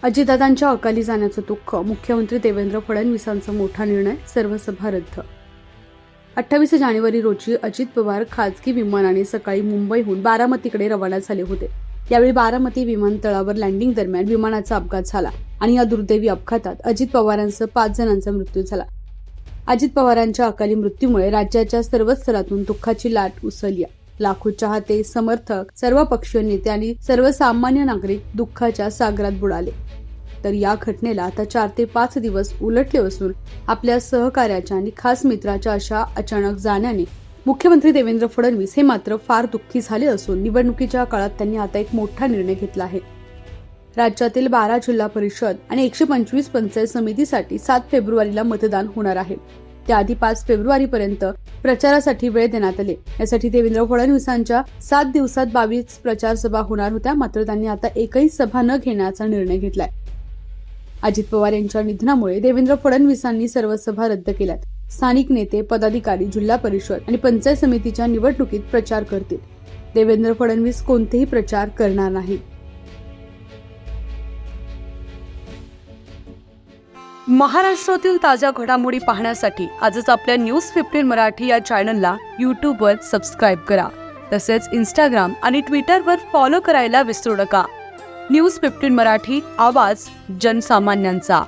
अजितदादांच्या अकाली जाण्याचं दुःख, मुख्यमंत्री देवेंद्र फडणवीसांचा मोठा निर्णय, सर्व सभा रद्द. 28 जानेवारी रोजी अजित पवार खासगी विमानाने सकाळी मुंबईहून बारामतीकडे रवाना झाले होते. यावेळी बारामती विमानतळावर लँडिंग दरम्यान विमानाचा अपघात झाला आणि या दुर्दैवी अपघातात अजित पवारांसह 5 जणांचा मृत्यू झाला. अजित पवारांच्या अकाली मृत्यूमुळे राज्याच्या सर्व स्तरातून दुःखाची लाट उसळली. लाखो चाहते, समर्थक, सर्व पक्षीय नेते आणि सर्वसामान्य नागरिक दुःखाच्या सागरात बुडाले. तर या घटनेला आता 4 ते 5 दिवस उलटले असून आपल्या सहकार्याच्या आणि खास मित्राच्या अशा अचानक जाण्याने मुख्यमंत्री देवेंद्र फडणवीस हे मात्र फार दुःखी झाले असून निवडणुकीच्या काळात त्यांनी आता एक मोठा निर्णय घेतला आहे. राज्यातील 12 जिल्हा परिषद आणि 125 पंचायत समितीसाठी 7 फेब्रुवारीला मतदान होणार आहे. त्याआधी 5 फेब्रुवारीपर्यंत प्रचारासाठी वेळ देण्यात आले. यासाठी देवेंद्र फडणवीसांच्या 7 दिवसात 22 प्रचार सभा होणार होत्या. मात्र त्यांनी आता एकही सभा न घेण्याचा निर्णय घेतलाय. अजित पवार यांच्या निधनामुळे देवेंद्र फडणवीसांनी सर्व सभा रद्द केल्यात. स्थानिक नेते, पदाधिकारी जिल्हा परिषद आणि पंचायत समितीच्या निवडणुकीत प्रचार करतील. देवेंद्र फडणवीस कोणतेही प्रचार करणार नाहीत. महाराष्ट्रातील ताज्या घडामोडी पाहण्यासाठी आजच आपल्या न्यूज 15 मराठी या चॅनलला यूट्यूबवर सबस्क्राईब करा. तसेच इंस्टाग्राम आणि ट्विटरवर फॉलो करायला विसरू नका. न्यूज 15 मराठी, आवाज जनसामान्यांचा.